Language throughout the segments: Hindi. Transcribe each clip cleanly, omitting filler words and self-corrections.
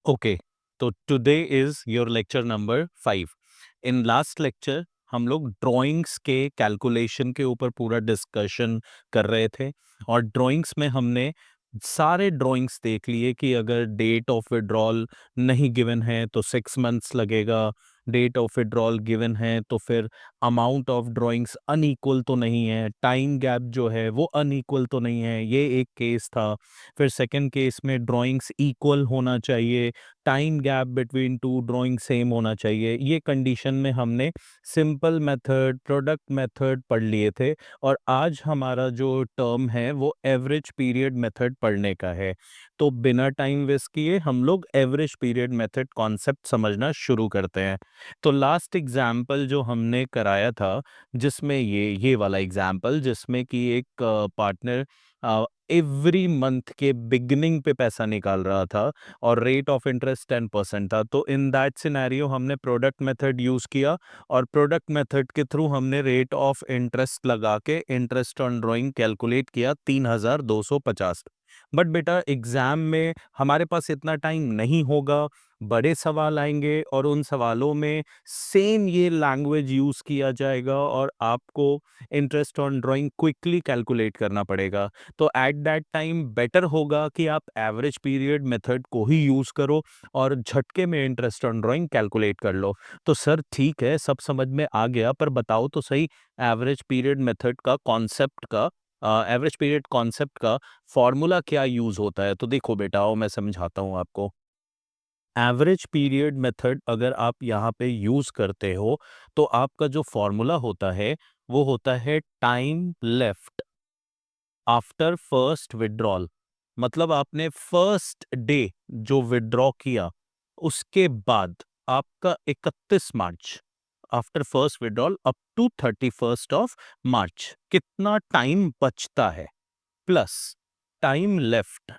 ओके, तो today is your lecture number 5। In last lecture हम लोग ड्राइंग्स के कैलकुलेशन के ऊपर पूरा डिस्कशन कर रहे थे और ड्राइंग्स में हमने सारे ड्राइंग्स देख लिए कि अगर डेट ऑफ विड्रॉल नहीं गिवन है तो 6 मंथ्स लगेगा, डेट ऑफ विड्रॉल गिवन है तो फिर अमाउंट ऑफ ड्राइंग्स अनइक्वल तो नहीं है, टाइम गैप जो है वो अनइक्वल तो नहीं है, ये एक केस था। फिर सेकंड केस में ड्राइंग्स इक्वल होना चाहिए, time gap between two drawing same होना चाहिए। ये कंडीशन में हमने सिंपल मेथड, प्रोडक्ट मेथड पढ़ लिए थे और आज हमारा जो टर्म है वो एवरेज पीरियड मेथड पढ़ने का है। तो बिना टाइम वेस्ट किए हम लोग एवरेज पीरियड मेथड कॉन्सेप्ट समझना शुरू करते हैं। तो लास्ट एग्जाम्पल जो हमने कराया था, जिसमें ये वाला एग्जाम्पल जिसमें कि एक पार्टनर एवरी मंथ के बिगिनिंग पे पैसा निकाल रहा था और रेट ऑफ इंटरेस्ट 10% था। तो इन दैट सिनेरियो हमने प्रोडक्ट मेथड यूज किया और प्रोडक्ट मेथड के थ्रू हमने रेट ऑफ इंटरेस्ट लगा के इंटरेस्ट ऑन ड्राइंग कैलकुलेट किया 3250। बट बेटा एग्जाम में हमारे पास इतना टाइम नहीं होगा, बड़े सवाल आएंगे और उन सवालों में सेम ये लैंग्वेज यूज किया जाएगा और आपको interest on drawing quickly calculate करना पड़ेगा। तो एट दैट टाइम बेटर होगा कि आप एवरेज पीरियड मेथड को ही यूज करो और झटके में इंटरेस्ट ऑन ड्राइंग कैलकुलेट कर लो। तो सर ठीक है, सब समझ में आ गया, पर बताओ तो सही एवरेज पीरियड मेथड का कॉन्सेप्ट का एवरेज पीरियड कॉन्सेप्ट का फॉर्मूला क्या यूज होता है। तो देखो बेटा, आओ मैं समझाता हूँ आपको। एवरेज पीरियड मेथड अगर आप यहाँ पे यूज करते हो तो आपका जो फॉर्मूला होता है वो होता है time left after first withdrawal. मतलब आपने फर्स्ट डे जो विड्रॉ किया उसके बाद आपका 31 March, after first withdrawal up to 31 of March कितना टाइम बचता है, plus time left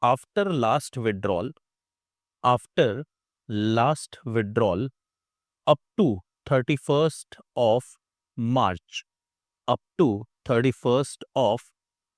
after last withdrawal up to 31 of March, up to 31 of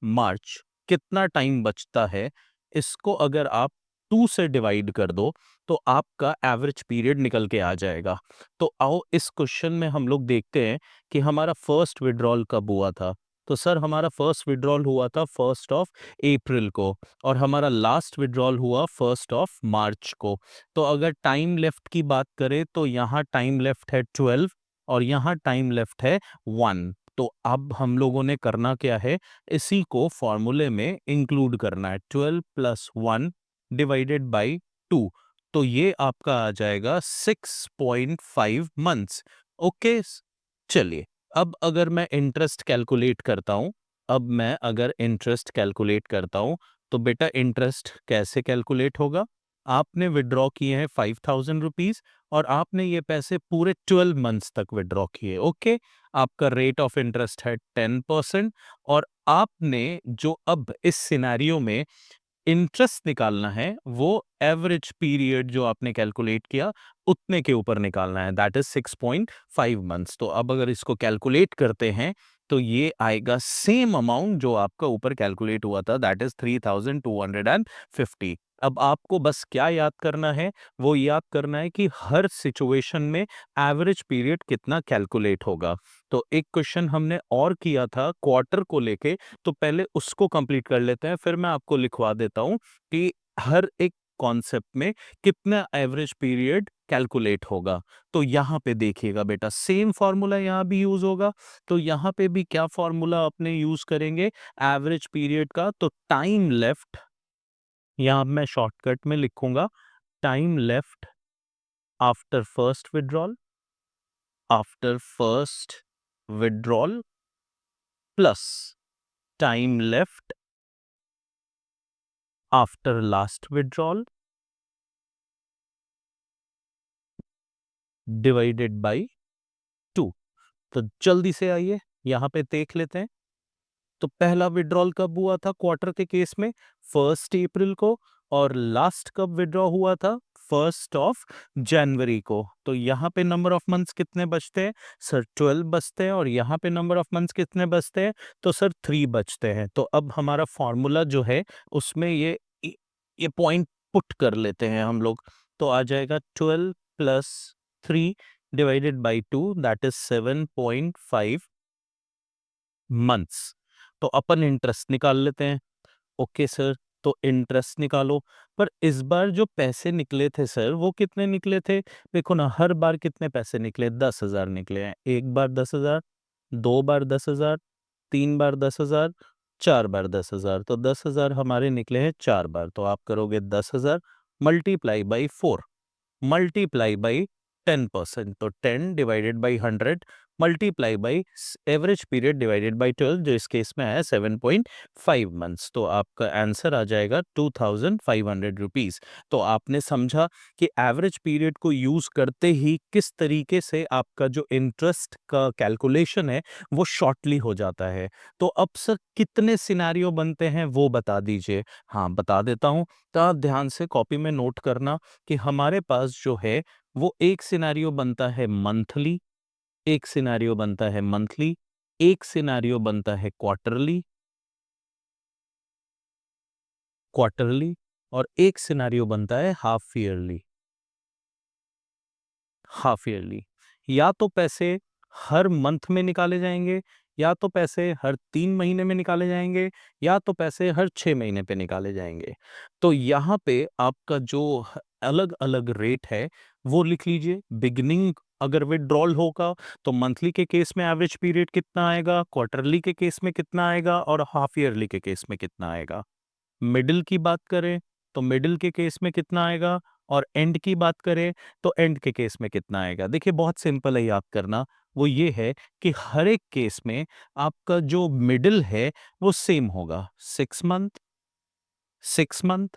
March कितना टाइम बचता है। इसको अगर आप 2 से डिवाइड कर दो तो आपका एवरेज पीरियड निकल के आ जाएगा। तो आओ इस क्वेश्चन में हम लोग देखते हैं कि हमारा फर्स्ट विड्रॉल कब हुआ था। तो सर हमारा फर्स्ट विड्रॉल हुआ था 1 अप्रैल को और हमारा लास्ट विड्रॉल हुआ 1 मार्च को। तो अगर टाइम लेफ्ट की बात करें तो यहाँ टाइम लेफ्ट है 12 और यहाँ टाइम लेफ्ट है 1। तो अब हम लोगों ने करना क्या है, इसी को फॉर्मूले में इंक्लूड करना है। 12 प्लस 1 डिवाइडेड बाई 2, तो ये आपका आ जाएगा 6.5 मंथ्स। ओके, चलिए अब अगर मैं इंटरेस्ट कैलकुलेट करता हूं, तो बेटा इंटरेस्ट कैसे कैलकुलेट होगा। आपने विड्रॉ किए हैं 5,000 रुपीज और आपने ये पैसे पूरे 12 मंथ्स तक विड्रॉ किए। ओके, आपका रेट ऑफ इंटरेस्ट है 10% और आपने जो अब इस सिनेरियो में इंटरेस्ट निकालना है वो एवरेज पीरियड जो आपने कैलकुलेट किया उतने के ऊपर निकालना है, दैट इज 6.5 मंथ्स। तो अब अगर इसको कैलकुलेट करते हैं तो ये आएगा सेम अमाउंट जो आपका ऊपर कैलकुलेट हुआ था, दैट इज 3,250। अब आपको बस क्या याद करना है, वो याद करना है कि हर सिचुएशन में एवरेज पीरियड कितना कैलकुलेट होगा। तो एक क्वेश्चन हमने और किया था क्वार्टर को लेके, तो पहले उसको कंप्लीट कर लेते हैं, फिर मैं आपको लिखवा देता हूं कि हर एक कॉन्सेप्ट में कितना एवरेज पीरियड कैलकुलेट होगा। तो यहां पे देखिएगा बेटा, सेम फॉर्मूला यहां भी यूज होगा। तो यहां पे भी क्या फॉर्मूला अपने यूज करेंगे एवरेज पीरियड का, तो टाइम लेफ्ट, यहां मैं शॉर्टकट में लिखूंगा time left after first withdrawal, after first withdrawal plus time left after last withdrawal divided by 2। तो जल्दी से आइए यहां पे देख लेते हैं। तो पहला विड्रॉल कब हुआ था क्वार्टर के केस में, 1 अप्रैल को, और लास्ट कब विड्रॉ हुआ था, 1 जनवरी को। तो यहाँ पे नंबर ऑफ मंथ्स कितने बचते हैं सर, 12 बचते हैं, और यहाँ पे नंबर ऑफ मंथ्स कितने बचते हैं, तो सर 3 बचते हैं। तो अब हमारा फॉर्मूला जो है उसमें ये पॉइंट पुट कर लेते हैं हम लोग, तो आ जाएगा 12 plus 3 divided by 2, that is 7.5 months. तो अपन इंटरेस्ट निकाल लेते हैं। ओके सर, तो इंटरेस्ट निकालो। पर इस बार जो पैसे निकले थे सर, वो कितने निकले थे? देखो ना, हर बार कितने पैसे निकले? 10,000 निकले हैं। एक बार 10,000, दो बार 10,000, तीन बार 10,000, चार बार 10,000। तो 10,000 हमारे निकले हैं चार बार। तो आप करोगे 10,000 मल्टीप्लाई बाई 4 मल्टीप्लाई बाई 10%, तो 10 divided by 100 multiply by average period divided by 12, जो इस केस में आया 7.5 मंथ्स। तो आपका आंसर आ जाएगा 2,500 रुपीज। तो आपने समझा कि एवरेज पीरियड को यूज करते ही किस तरीके से आपका जो इंटरेस्ट का कैलकुलेशन है वो शॉर्टली हो जाता है। तो अब सर कितने सिनेरियो बनते हैं वो बता दीजिए। हाँ, बता देता हूँ, तो आप ध्यान से कॉपी में नोट करना कि हमारे पास जो है वो एक सिनेरियो बनता है मंथली, एक सिनेरियो बनता है मंथली, एक सिनेरियो बनता है क्वार्टरली, क्वार्टरली, और एक सिनेरियो बनता है हाफ ईयरली, हाफ ईयरली। या तो पैसे हर मंथ में निकाले जाएंगे, या तो पैसे हर 3 महीने में निकाले जाएंगे, या तो पैसे हर 6 महीने पे निकाले जाएंगे। तो यहाँ पे आपका जो अलग अलग रेट है वो लिख लीजिए। बिगिनिंग अगर विड्रॉल होगा तो मंथली के केस में एवरेज पीरियड कितना आएगा, क्वार्टरली के केस में कितना आएगा, और हाफ ईयरली के केस में कितना आएगा। मिडिल की बात करें तो मिडिल के केस में कितना आएगा, और एंड की बात करें तो एंड के केस में कितना आएगा। देखिए बहुत सिंपल है याद करना, वो ये है कि हर एक केस में आपका जो मिडिल है वो सेम होगा, 6 मंथ, 6 मंथ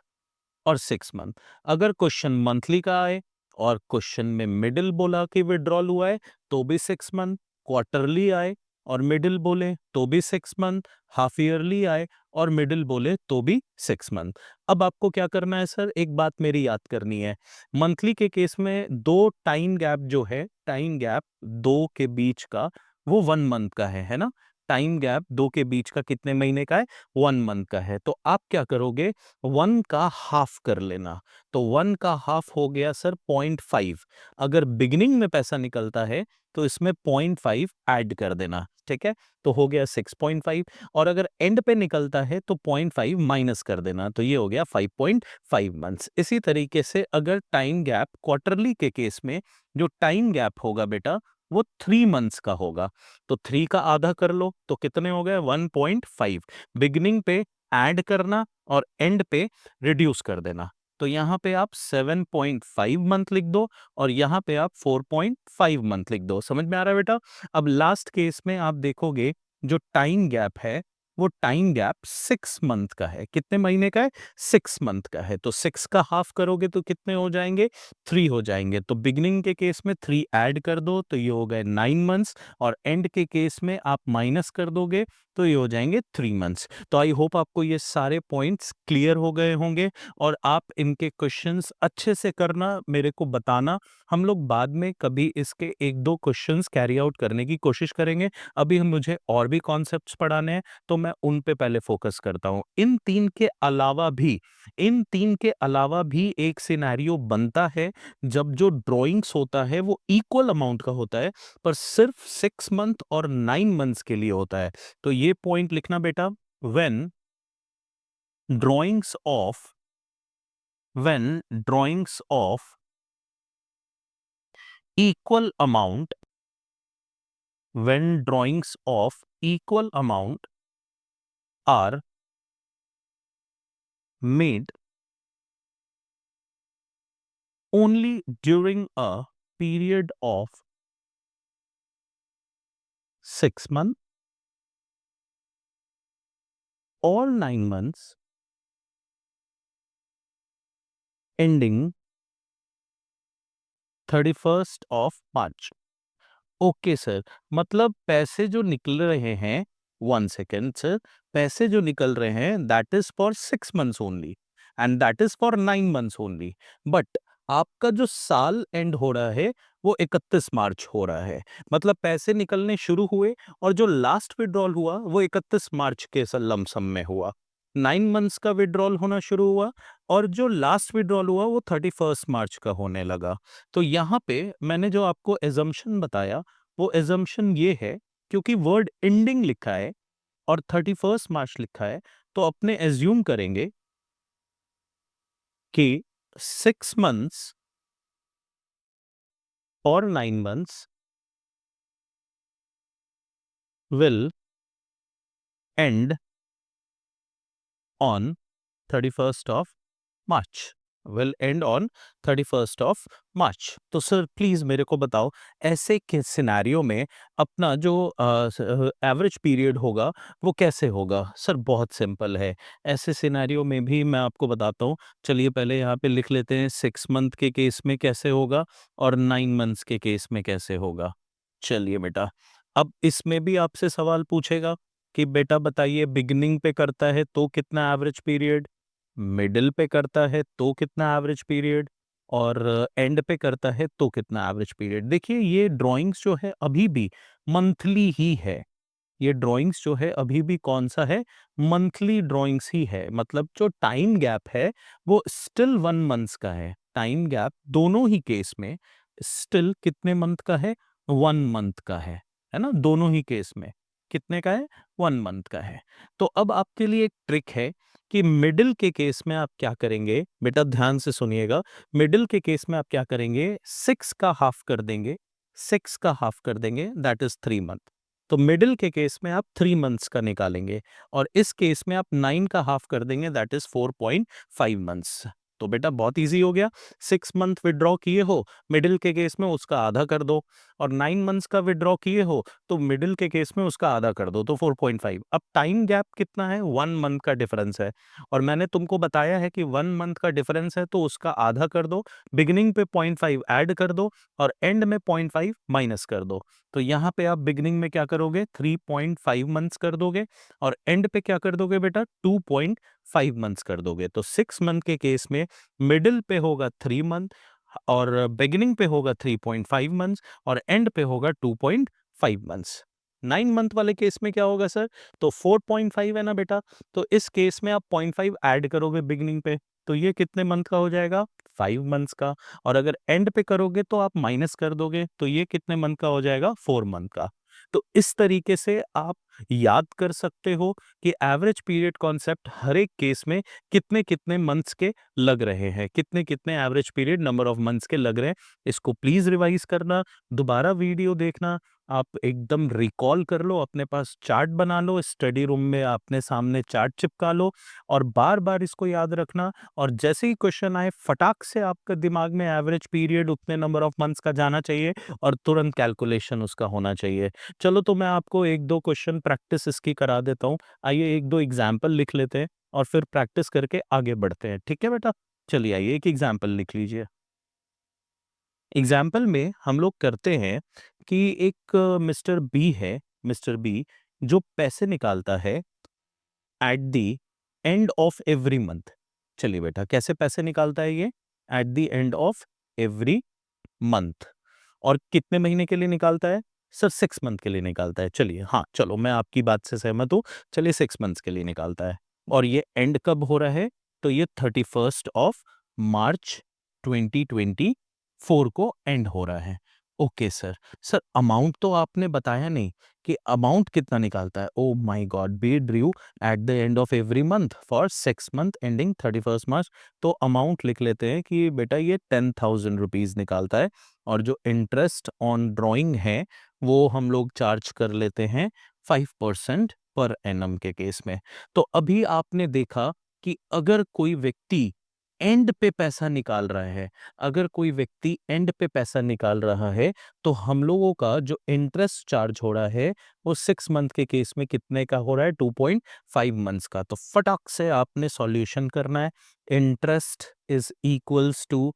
और 6 मंथ। अगर क्वेश्चन मंथली का आए और क्वेश्चन में मिडिल बोला कि विड्रॉल हुआ है तो भी 6 मंथ, क्वार्टरली आए और मिडिल बोले तो भी 6 मंथ, हाफ ईयरली आए और मिडिल बोले तो भी 6 मंथ। अब आपको क्या करना है सर, एक बात मेरी याद करनी है। मंथली के केस में दो टाइम गैप जो है, टाइम गैप दो के बीच का वो 1 मंथ का है ना। टाइम गैप दो के बीच का कितने महीने का है? 1 मंथ का है। तो आप क्या करोगे, 1 का हाफ कर लेना। तो 1 का हाफ हो गया सर 0.5। अगर बिगिनिंग में पैसा निकलता है तो इसमें 0.5 ऐड कर देना, ठीक है, तो हो गया 6.5। और अगर एंड पे निकलता है तो 0.5 माइनस कर देना, तो ये हो गया 5.5 मंथ्स। इसी तरीके से अगर टाइम गैप क्वार्टरली के केस में जो टाइम गैप होगा बेटा वो 3 मंथ्स का होगा। तो 3 का आधा कर लो तो कितने हो गए, 1.5। बिगिनिंग पे ऐड करना और एंड पे रिड्यूस कर देना। तो यहाँ पे आप 7.5 मंथ लिख दो और यहाँ पे आप 4.5 मंथ लिख दो। समझ में आ रहा है बेटा? अब लास्ट केस में आप देखोगे जो टाइम गैप है वो टाइम गैप 6 मंथ का है। कितने महीने का है? 6 मंथ का है। तो 6 का हाफ करोगे तो कितने हो जाएंगे? 3 हो जाएंगे। तो बिगिनिंग के केस में 3 ऐड कर दो तो ये हो गए 9 मंथ्स, और एंड के केस में आप माइनस कर दोगे तो ये हो जाएंगे 3 मंथ्स। तो आई होप आपको ये सारे पॉइंट्स क्लियर हो गए होंगे और आप इनके क्वेश्चंस अच्छे से करना, मेरे को बताना। हम लोग बाद में कभी इसके एक दो क्वेश्चंस कैरी आउट करने की कोशिश करेंगे। अभी हम मुझे और भी कॉन्सेप्ट्स पढ़ाने हैं तो मैं उन पे पहले फोकस करता हूँ। इन तीन के अलावा भी एक सिनेरियो बनता है जब जो ड्राइंग्स होता है वो इक्वल अमाउंट का होता है पर सिर्फ 6 मंथ और 9 मंथ्स के लिए होता है। तो ये पॉइंट लिखना बेटा, when drawings of when drawings of equal amount when drawings of equal amount are made only during a period of 6 months or 9 months ending 31st of March। Okay sir, मतलब पैसे जो निकल रहे हैं, 1 सेकेंड सर, पैसे जो निकल रहे हैं that is for 6 months only and that is for 9 months only. But आपका जो साल एंड हो रहा है वो 31 मार्च हो रहा है। मतलब पैसे निकलने शुरू हुए और जो लास्ट विड्रॉल हुआ वो 31 मार्च के लमसम में हुआ। 9 मंथ्स का विड्रॉल होना शुरू हुआ और जो लास्ट विड्रॉल हुआ वो 31 मार्च का होने लगा। तो यहाँ पे मैंने जो आपको एजम्पशन बताया वो एजम्पशन ये है, क्योंकि वर्ड एंडिंग लिखा है और 31 मार्च लिखा है, तो अपने एज्यूम करेंगे कि 6 months और 9 months will end on 31st of March, will end on 31st of March। तो सर प्लीज मेरे को बताओ, ऐसे के सिनेरियो में अपना जो एवरेज पीरियड होगा वो कैसे होगा? सर बहुत सिंपल है, ऐसे सिनेरियो में भी मैं आपको बताता हूँ। चलिए पहले यहाँ पे लिख लेते हैं 6 मंथ के केस में कैसे होगा और 9 मंथ्स के केस में कैसे होगा। चलिए बेटा, अब इसमें भी आपसे सवाल पूछेगा कि बेटा बताइए, बिगिनिंग पे करता है तो कितना एवरेज पीरियड, मिडिल पे करता है तो कितना एवरेज पीरियड, और एंड पे करता है तो कितना एवरेज पीरियड। देखिए ये ड्राइंग्स जो है अभी भी मंथली ही है, ये ड्राइंग्स जो है अभी भी कौन सा है, मंथली ड्राइंग्स ही है। मतलब जो टाइम गैप है वो स्टिल 1 मंथ्स का है, टाइम गैप दोनों ही केस में स्टिल कितने मंथ का है, 1 मंथ का है ना, दोनों ही केस में कितने का है, 1 मंथ का है। तो अब आपके लिए एक ट्रिक है कि मिडिल के केस में आप क्या करेंगे, बेटा ध्यान से सुनिएगा। मिडिल के केस में आप क्या करेंगे, 6 का हाफ कर देंगे, 6 का हाफ कर देंगे, दैट इज 3 मंथ। तो मिडिल के केस में आप 3 मंथ्स का निकालेंगे और इस केस में आप 9 का हाफ कर देंगे, दैट इज 4.5 मंथ्स। तो बेटा बहुत इजी हो गया, 6 मंथ विड्रॉ किए हो मिडिल के केस में उसका आधा कर दो, और 9 मंथ्स का विड्रॉ किए हो तो मिडिल के केस में उसका आधा कर दो, तो 4.5। अब टाइम गैप कितना है, 1 मंथ का डिफरेंस है, और मैंने तुमको बताया है कि 1 मंथ का डिफरेंस है तो उसका आधा कर दो, बिगिनिंग पे 0.5 ऐड कर दो और एंड में 0.5 माइनस कर दो। तो यहाँ पे आप बिगिनिंग में क्या करोगे, 3.5 मंथ्स कर दोगे और एंड पे क्या कर दोगे बेटा, 2.5 मंथ्स कर दोगे। तो 6 मंथ के केस में मिडिल पे होगा 3 मंथ और बिगिनिंग पे होगा 3.5 मंथ्स और एंड पे होगा 2.5 मंथ्स। 9 मंथ वाले केस में क्या होगा सर, तो 4.5 है ना बेटा, तो इस केस में आप 0.5 ऐड करोगे बिगिनिंग पे, तो ये कितने मंथ का हो जाएगा, 5 मंथ्स का, और अगर एंड पे करोगे तो आप माइनस कर दोगे, तो ये कितने मंथ का हो जाएगा, 4 मंथ का। तो इस तरीके से आप याद कर सकते हो कि एवरेज पीरियड कॉन्सेप्ट हर एक केस में कितने कितने मंथ्स के लग रहे हैं, कितने कितने average period number of months के लग रहे हैं। इसको प्लीज रिवाइज करना, दोबारा वीडियो देखना, आप एकदम रिकॉल कर लो, अपने पास चार्ट बना लो, स्टडी रूम में अपने सामने चार्ट चिपका लो और बार बार इसको याद रखना। और जैसे ही क्वेश्चन आए फटाक से आपका दिमाग में एवरेज पीरियड उतने नंबर ऑफ मंथ्स का जाना चाहिए और तुरंत कैलकुलेशन उसका होना चाहिए। चलो तो मैं आपको एक दो क्वेश्चन प्रैक्टिस इसकी करा देता हूँ। आइए एक दो एग्जाम्पल लिख लेते हैं और फिर प्रैक्टिस करके आगे बढ़ते हैं, ठीक है बेटा? चलिए आइए एक एग्जाम्पल लिख लीजिए। एग्जाम्पल में हम लोग करते हैं कि एक मिस्टर बी है, मिस्टर बी जो पैसे निकालता है eight the end of every month. चलिए बेटा कैसे पैसे निकालता है ये, eight the end of every month, और कितने महीने के लिए निकालता है सर, 6 मंथ के लिए निकालता है। चलिए हाँ चलो मैं आपकी बात से सहमत हूँ, चलिए 6 मंथ्स के लिए निकालता है। और ये एंड कब हो रहा है, तो ये 31st ऑफ मार्च 2024 को एंड हो रहा है। ओके सर, सर अमाउंट तो आपने बताया नहीं कि अमाउंट कितना निकालता है। Oh my god, B drew at the end of every month for 6 month ending 31st March. तो अमाउंट लिख लेते हैं कि बेटा ये 10,000 रुपीज निकालता है, और जो इंटरेस्ट ऑन ड्राइंग है वो हम लोग चार्ज कर लेते हैं 5% पर एनम के केस में। तो अभी आपने देखा कि अगर कोई व्यक्ति एंड पे पैसा निकाल रहा है, अगर कोई व्यक्ति एंड पे पैसा निकाल रहा है तो हम लोगों का जो इंटरेस्ट चार्ज हो रहा है वो 6 मंथ के केस में कितने का हो रहा है, 2.5 मंथ्स का। तो फटाक से आपने सॉल्यूशन करना है। इंटरेस्ट इज इक्वल्स टू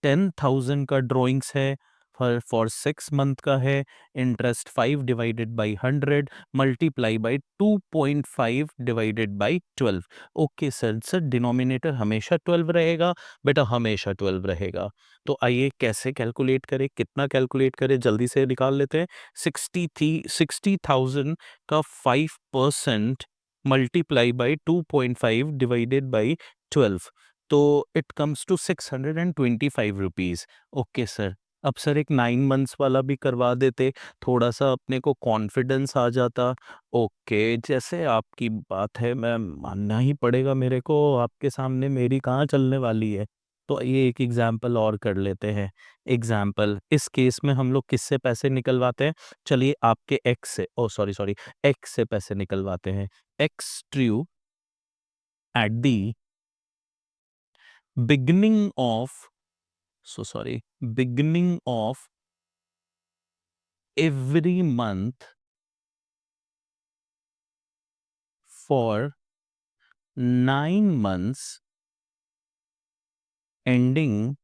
10,000 का ड्राइंग्स है, फॉर 6 मंथ का है, interest 5 divided by 100 multiply by 2.5 divided by 12। Okay sir, sir denominator हमेशा 12 रहेगा बेटा, हमेशा 12 रहेगा। तो आइए कैसे कैलकुलेट करें, कितना कैलकुलेट करें, जल्दी से निकाल लेते हैं। 60,000 का 5% मल्टीप्लाई बाई 2.5 डिवाइडेड बाई 12, तो it comes to 625 rupees. Okay sir, अब सर एक 9 मंथ्स वाला भी करवा देते, थोड़ा सा अपने को कॉन्फिडेंस आ जाता। ओके, जैसे आपकी बात है मैं मानना ही पड़ेगा मेरे को, आपके सामने मेरी कहाँ चलने वाली है। तो ये एक एग्जाम्पल और कर लेते हैं। एग्जाम्पल, इस केस में हम लोग किससे पैसे निकलवाते हैं? चलिए आपके एक्स से, ओ सॉरी सॉरी, एक्स से पैसे निकलवाते हैं। X true at the beginning of, so sorry, beginning of every month for 9 months ending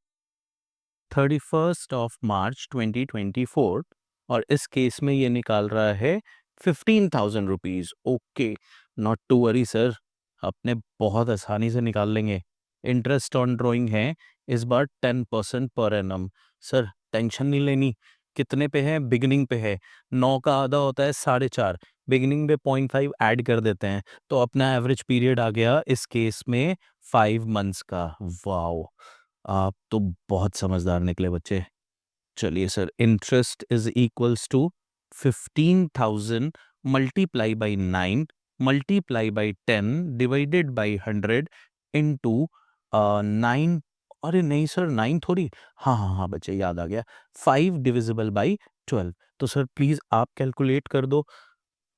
31st of March 2024। और इस केस में ये निकाल रहा है 15,000 rupees. Okay, not to worry sir, अपने बहुत आसानी से निकाल लेंगे। इंटरेस्ट ऑन ड्राइंग है इस बार 10% पर एनम। सर टेंशन नहीं लेनी, कितने पे है? बिगिनिंग पे है, 9 का आधा होता है 4.5, बिगिनिंग पे 0.5 ऐड कर देते हैं, तो अपना एवरेज पीरियड आ गया इस केस में 5 मंथ्स का। वाओ, आप तो बहुत समझदार निकले बच्चे। चलिए sir, interest is equals to 15,000 multiply by 9 multiply by 10 divided by 100 into 9। अरे नहीं सर, 9 थोड़ी, हाँ हाँ हाँ बच्चे याद आ गया, 5 डिविजिबल बाई 12। तो सर प्लीज आप कैलकुलेट कर दो,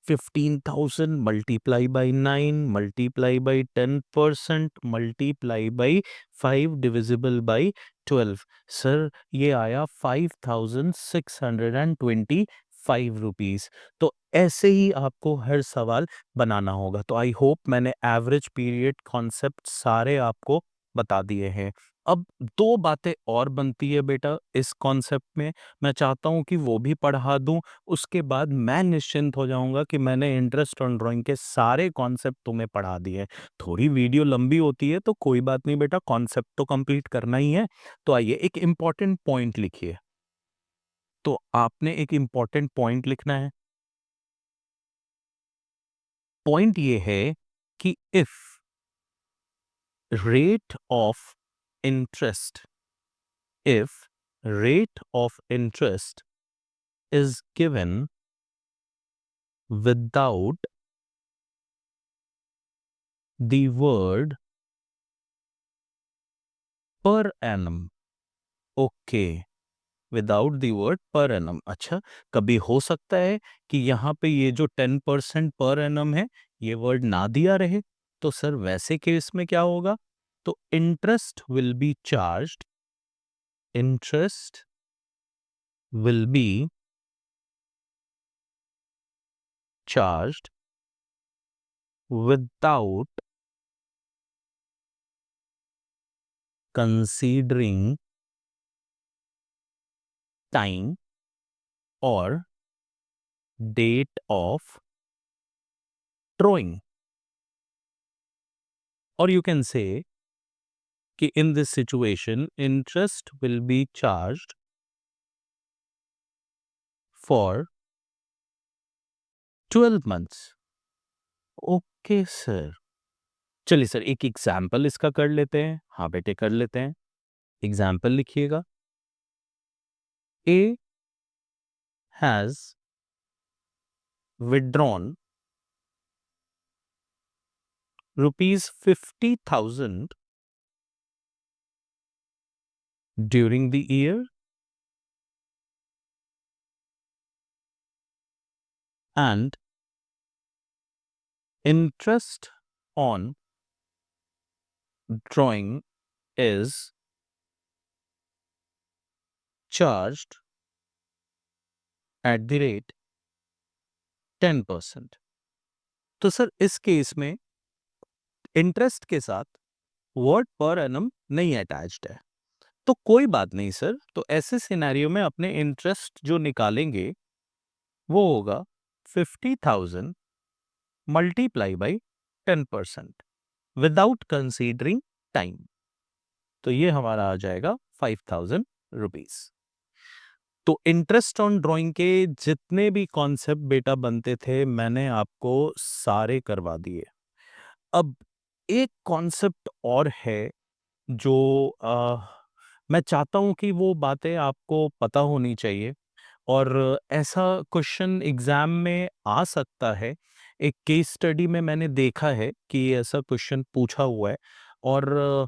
15,000 multiply by 9 multiply by 10% multiply by 5 divisible by 12। Sir ये आया 5,625 रुपीज। तो ऐसे ही आपको हर सवाल बनाना होगा। तो आई होप मैंने एवरेज पीरियड कॉन्सेप्ट सारे आपको बता दिए हैं। अब दो बातें और बनती है बेटा इस कॉन्सेप्ट में, मैं चाहता हूं कि वो भी पढ़ा दूं, उसके बाद मैं निश्चिंत हो जाऊंगा कि मैंने इंटरेस्ट ऑन ड्राइंग के सारे कॉन्सेप्ट तुम्हें पढ़ा दिए। थोड़ी वीडियो लंबी होती है तो कोई बात नहीं बेटा, कॉन्सेप्ट तो कंप्लीट करना ही है। तो आइए एक इंपॉर्टेंट पॉइंट लिखिए। तो आपने एक इंपॉर्टेंट पॉइंट लिखना है। पॉइंट ये है कि if rate of interest, if rate of interest is given without the word per annum। Okay, without the word per annum. अच्छा, कभी हो सकता है कि यहाँ पे ये जो 10% पर एनम है ये वर्ड ना दिया रहे, तो सर वैसे केस में क्या होगा? तो interest will be charged, interest will be charged without considering time और डेट ऑफ ड्रॉइंग। और यू कैन से कि in this situation interest will be charged for 12 months। Okay sir, चलिए सर एक एग्जाम्पल इसका कर लेते हैं। हाँ बेटे कर लेते हैं, एग्जाम्पल लिखिएगा। A has withdrawn ₹50,000 during the year and interest on drawing is charged at the rate 10%। तो सर इस केस में इंटरेस्ट के साथ वर्ड पर एनम नहीं अटैच्ड है, तो कोई बात नहीं सर। तो ऐसे सिनेरियो में अपने इंटरेस्ट जो निकालेंगे वो होगा 50,000 multiply by 10% without considering time. तो ये हमारा आ जाएगा 5,000 रुपीज। तो इंटरेस्ट ऑन ड्राइंग के जितने भी कॉन्सेप्ट बेटा बनते थे मैंने आपको सारे करवा दिए। अब एक कॉन्सेप्ट और है जो मैं चाहता हूँ कि वो बातें आपको पता होनी चाहिए, और ऐसा क्वेश्चन एग्जाम में आ सकता है। एक केस स्टडी में मैंने देखा है कि ऐसा क्वेश्चन पूछा हुआ है, और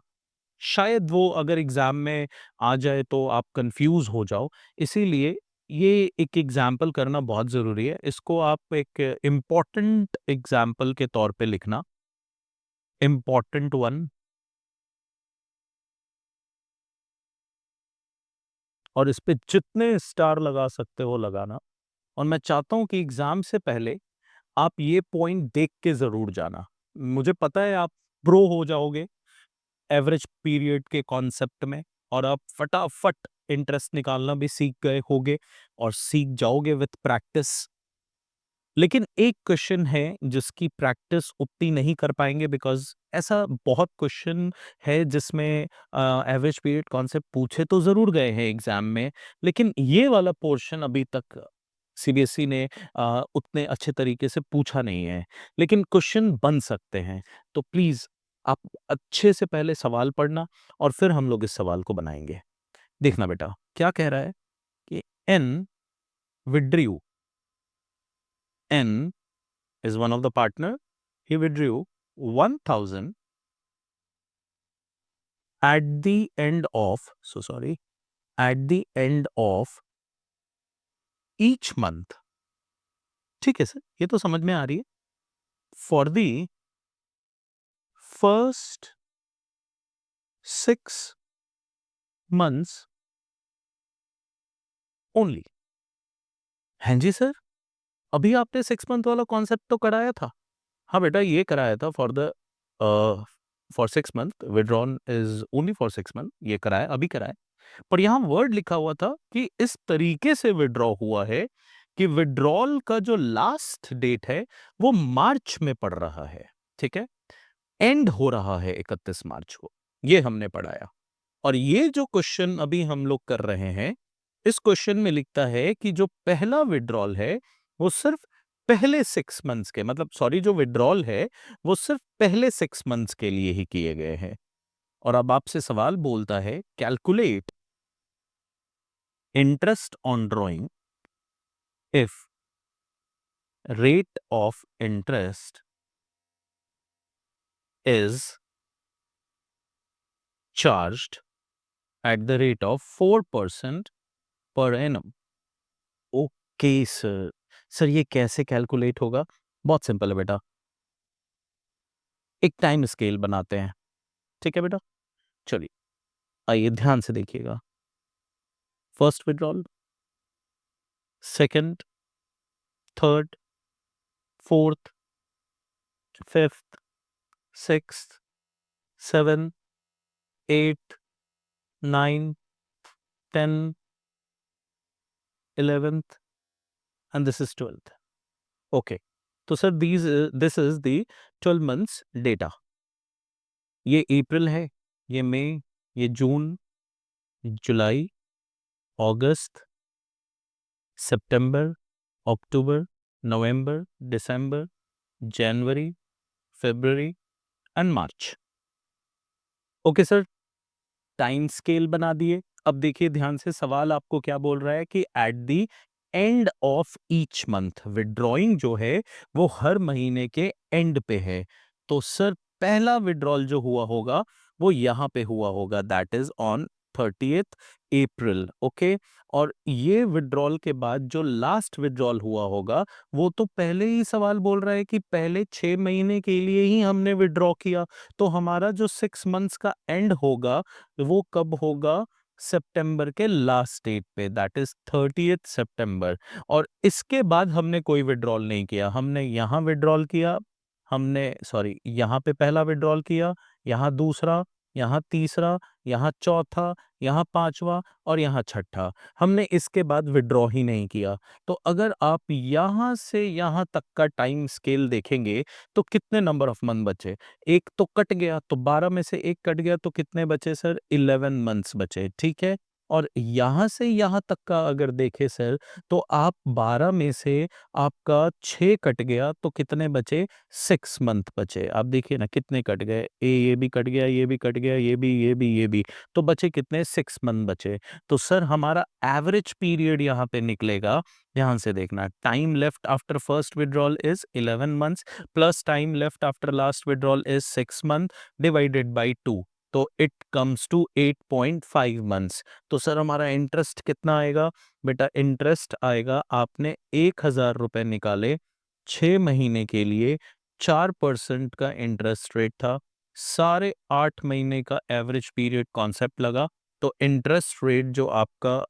शायद वो अगर एग्जाम में आ जाए तो आप कंफ्यूज हो जाओ। इसीलिए ये एक एग्जाम्पल करना बहुत ज़रूरी है। इसको आप एक इम्पोर्टेंट एग्जाम्पल के तौर पे लिखना, इम्पोर्टेंट वन, और इस पे जितने स्टार लगा सकते हो लगाना। और मैं चाहता हूँ कि एग्जाम से पहले आप ये पॉइंट देख के ज़रूर जाना। मुझे पता है आप प्रो हो जाओगे एवरेज पीरियड के कॉन्सेप्ट में, और आप फटाफट इंटरेस्ट निकालना भी सीख गए होगे और सीख जाओगे विथ प्रैक्टिस। लेकिन एक क्वेश्चन है जिसकी प्रैक्टिस उतनी नहीं कर पाएंगे, बिकॉज ऐसा बहुत क्वेश्चन है जिसमें एवरेज पीरियड कॉन्सेप्ट पूछे तो जरूर गए हैं एग्जाम में, लेकिन ये वाला पोर्शन अभी तक सीबीएसई ने उतने अच्छे तरीके से पूछा नहीं है। लेकिन क्वेश्चन बन सकते हैं, तो प्लीज आप अच्छे से पहले सवाल पढ़ना, और फिर हम लोग इस सवाल को बनाएंगे। देखना बेटा क्या कह रहा है कि N withdrew, N is one of the partner. He withdrew 1000 at the end of, so sorry, at the end of each month. ठीक है सर, ये तो समझ में आ रही है। For the first 6 months only. हाँ जी सर, अभी आपने 6 मंथ वाला कॉन्सेप्ट तो कराया था। हाँ बेटा, ये कराया था for 6 month, withdrawn is only for 6 month, ये कराया, अभी कराया। पर यहाँ वर्ड लिखा हुआ था कि इस तरीके से विड्रॉ हुआ है कि विड्रॉल का जो लास्ट डेट है वो मार्च में पड़ रहा है। ठीक है, एंड हो रहा है 31 मार्च को, ये हमने पढ़ाया। और ये जो क्वेश्चन अभी हम लोग कर रहे हैं, इस क्वेश्चन में लिखता है कि जो पहला विड्रॉल है वो सिर्फ पहले 6 मंथ्स के, मतलब सॉरी, जो विड्रॉल है वो सिर्फ पहले 6 मंथ्स के लिए ही किए गए हैं। और अब आपसे सवाल बोलता है, calculate interest on drawing if rate of interest is charged at the rate of 4% per annum. Okay sir, sir ये कैसे कैलकुलेट होगा? बहुत सिंपल है बेटा, एक टाइम स्केल बनाते हैं। ठीक है बेटा, चलिए आइए ध्यान से देखिएगा। First withdrawal, second, third, fourth, fifth, sixth, seven, eight, nine, 10, 11th, and this is 12th. Okay, तो sir this is the 12 months data. ये अप्रैल है, ये मई, ये जून, जुलाई, अगस्त, सितंबर, अक्टूबर, नवंबर, दिसंबर, जनवरी, फरवरी and March. Okay sir, time scale बना दिए। अब देखिए ध्यान से, सवाल आपको क्या बोल रहा है कि eight the end of each month, withdrawing जो है वो हर महीने के एंड पे है। तो सर पहला विड्रॉल जो हुआ होगा वो यहां पे हुआ होगा, that is on 30th April. Okay, और ये विड्रॉल के बाद जो लास्ट विड्रॉल हुआ होगा वो तो पहले ही सवाल बोल रहा है कि पहले 6 महीने के लिए ही हमने विड्रॉ किया। तो हमारा जो 6 मंथ्स का एंड होगा वो कब होगा? सितंबर के लास्ट डेट पे, दैट इज 30th सितंबर। और इसके बाद हमने कोई विड्रॉल नहीं किया। हमने यहाँ विड्रॉल किया, हमने सॉरी यहाँ पे पहला विड्रॉल किया, यहाँ दूसरा, यहाँ तीसरा, यहाँ चौथा, यहाँ पांचवा और यहाँ छठा। हमने इसके बाद विड्रॉ ही नहीं किया। तो अगर आप यहाँ से यहाँ तक का टाइम स्केल देखेंगे तो कितने नंबर ऑफ मंथ बचे? एक तो कट गया, तो 12 में से एक कट गया तो कितने बचे सर? 11 मंथ्स बचे। ठीक है, और यहाँ से यहाँ तक का अगर देखें सर, तो आप 12 में से आपका 6 कट गया तो कितने बचे? 6 मंथ बचे। आप देखिए ना कितने कट गए, ये भी कट गया, ये भी कट गया, ये भी, तो बचे कितने? 6 मंथ बचे। तो सर हमारा एवरेज पीरियड यहाँ पे निकलेगा, ध्यान से देखना, time left after first withdrawal is 11 months plus time left after last withdrawal is 6 month divided by 2, तो इट कम्स टू 8.5 मंथ्स। तो सर हमारा इंटरेस्ट कितना आएगा? बेटा इंटरेस्ट आएगा, आपने 1,000 रुपए निकाले, 6 महीने के लिए 4% का इंटरेस्ट रेट था, सारे 8 महीने का एवरेज पीरियड कॉन्सेप्ट लगा, तो इंटरेस्ट रेट जो आपका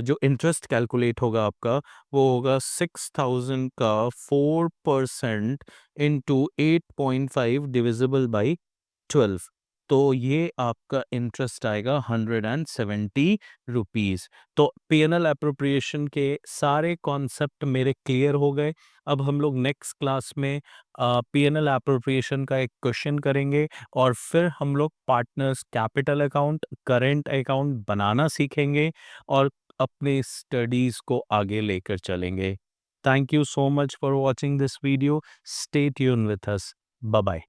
जो इंटरेस्ट कैलकुलेट होगा आपका, वो होगा 6,000 का 4% इंटू 8.5 डिविजिबल बाई 12, तो ये आपका इंटरेस्ट आएगा 170 रुपीज। तो पीएनएल अप्रोप्रिएशन के सारे कॉन्सेप्ट मेरे क्लियर हो गए। अब हम लोग नेक्स्ट क्लास में पीएनएल अप्रोप्रिएशन का एक क्वेश्चन करेंगे और फिर हम लोग partners capital account, current account बनाना सीखेंगे और अपने स्टडीज को आगे लेकर चलेंगे। Thank you so much for watching this video. Stay tune with us. Bye bye.